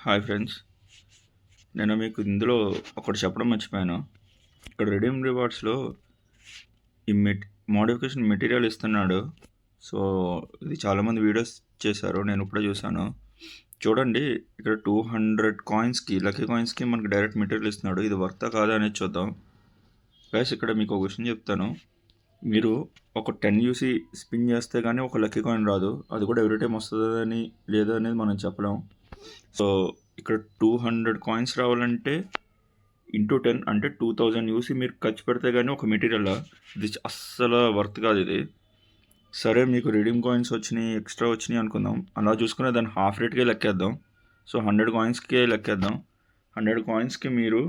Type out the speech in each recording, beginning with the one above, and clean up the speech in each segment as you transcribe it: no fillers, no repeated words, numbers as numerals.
Hi friends, నేను మీకు ఇందులో ఒకటి చెప్పడం మర్చిపోయాను. ఇక్కడ రెడీమ్ రివార్డ్స్లో ఈ మోడిఫికేషన్ మెటీరియల్ ఇస్తున్నాడు. సో ఇది చాలామంది వీడియోస్ చేశారు, నేను ఇప్పుడే చూశాను. చూడండి, ఇక్కడ 200 కాయిన్స్కి, లక్కీ కాయిన్స్కి మనకి డైరెక్ట్ మెటీరియల్ ఇస్తున్నాడు. ఇది వర్తా కాదా అనేది చూద్దాం గైస్. ఇక్కడ మీకు ఒక విషయం చెప్తాను. మీరు ఒక 10 యూసీ స్పిన్ చేస్తే కానీ ఒక లక్కీ కాయిన్ రాదు. అది కూడా ఎవ్రీ టైం వస్తుందని లేదా అనేది మనం చెప్పలేం. సో ఇక్కడ 200 కాయిన్స్ రావాలంటే ఇంటూ 10 అంటే 2000 యూసీ మీరు ఖర్చు పెడితే కానీ ఒక మెటీరియల్. ఇది అస్సలు వర్త్ కాదు ఇది. సరే, మీకు రిడీమ్ కాయిన్స్ వచ్చినాయి, ఎక్స్ట్రా వచ్చినాయి అనుకుందాం. అలా చూసుకునే దాన్ని హాఫ్ రేట్కే లెక్కేద్దాం. సో 100 కాయిన్స్కే లెక్కేద్దాం. 100 కాయిన్స్కి మీరు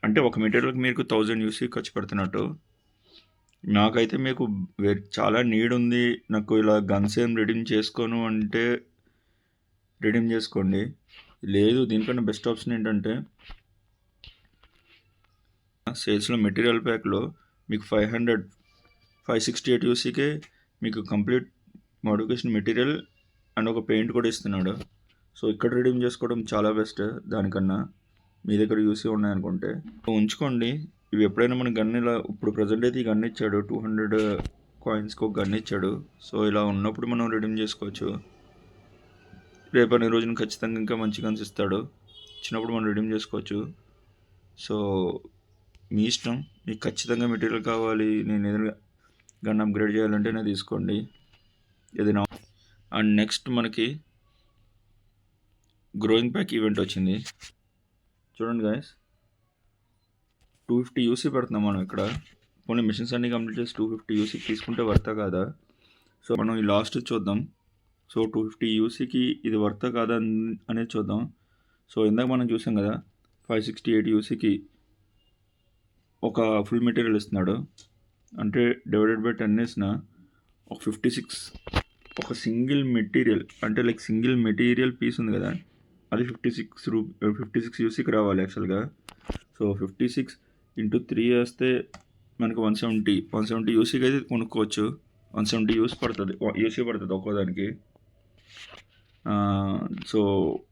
అంటే ఒక మెటీరియల్కి మీకు 1000 యూసీ ఖర్చు పెడుతున్నట్టు. నాకైతే మీకు చాలా నీడ్ ఉంది, నాకు ఇలా గన్స్ ఏం రిడీమ్ చేసుకోను అంటే రిడీమ్ చేసుకోండి. లేదు, దీనికన్నా బెస్ట్ ఆప్షన్ ఏంటంటే సేల్స్లో మెటీరియల్ ప్యాక్లో మీకు 568 యూసీకే మీకు కంప్లీట్ మోడిఫికేషన్ మెటీరియల్ అండ్ ఒక పెయింట్ కూడా ఇస్తున్నాడు. సో ఇక్కడ రిడీమ్ చేసుకోవడం చాలా బెస్ట్. దానికన్నా మీ దగ్గర యూసీ ఉన్నాయనుకుంటే ఉంచుకోండి. ఇవి ఎప్పుడైనా మన గన్ ఇలా ఇప్పుడు ప్రజెంట్ అయితే ఈ గన్ ఇచ్చాడు, 200 కాయిన్స్కి ఒక గన్ ఇచ్చాడు. సో ఇలా ఉన్నప్పుడు మనం రిడీమ్ చేసుకోవచ్చు. రేపటి రోజున ఖచ్చితంగా ఇంకా మంచి గన్స్ ఇస్తాడు, ఇచ్చినప్పుడు మనం రిడీమ్ చేసుకోవచ్చు. సో మీ ఇష్టం, మీకు ఖచ్చితంగా మెటీరియల్ కావాలి, నేను ఏదైనా గన్ అప్గ్రేడ్ చేయాలంటేనే తీసుకోండి ఏదైనా. అండ్ నెక్స్ట్ మనకి గ్రోయింగ్ ప్యాక్ ఈవెంట్ వచ్చింది. చూడండి గాయస్, 250 యూసీ పెడుతున్నాం మనం ఇక్కడ. కొన్ని మిషన్స్ అన్నీ కంప్లీట్ చేసి 250 యూసీ తీసుకుంటే వర్తా కాదా? సో మనం ఈ లాస్ట్ చూద్దాం. సో 250 యూసీకి ఇది వర్తా కాదా అనేది చూద్దాం. సో ఇందాక మనం చూసాం కదా, 568 యూసీకి ఒక ఫుల్ మెటీరియల్ ఇస్తున్నాడు. అంటే డివైడెడ్ బై 10 వేసిన ఒక 56, ఒక సింగిల్ మెటీరియల్ అంటే లైక్ సింగిల్ మెటీరియల్ పీస్ ఉంది కదా, అది 56 యూసీకి రావాలి యాక్చువల్గా. సో 56 ఇంటూ 3 వేస్తే మనకు 170 యూసీకి అయితే కొనుక్కోవచ్చు. 170 యూసీ పడుతుంది ఒక్కోదానికి. సో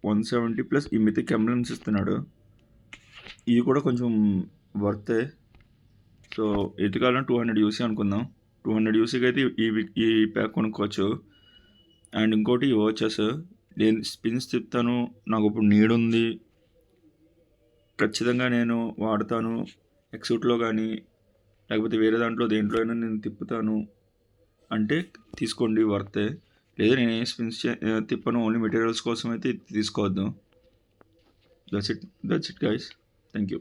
170 ప్లస్ ఈ మిథిక్ ఎంబ్లమ్స్ ఇస్తున్నాడు, ఇది కూడా కొంచెం వర్తే. సో ఎదుకాలం 200 యూసీ అనుకుందాం. 200 యూసీకి అయితే ఈ ప్యాక్ కొనుక్కోవచ్చు. అండ్ ఇంకోటి వాచెస్, నేను స్పిన్స్ తిప్పుతాను, నాకు ఇప్పుడు నీడ్ ఉంది, ఖచ్చితంగా నేను వాడతాను, ఎక్సూట్లో కానీ లేకపోతే వేరే దాంట్లో దేంట్లో అయినా నేను తిప్పుతాను అంటే తీసుకోండి, వర్తే. లేదా నేను ఏ స్పిన్స్ తిప్పను, ఓన్లీ మెటీరియల్స్ కోసం అయితే తీసుకోవద్దు. That's it guys. Thank you.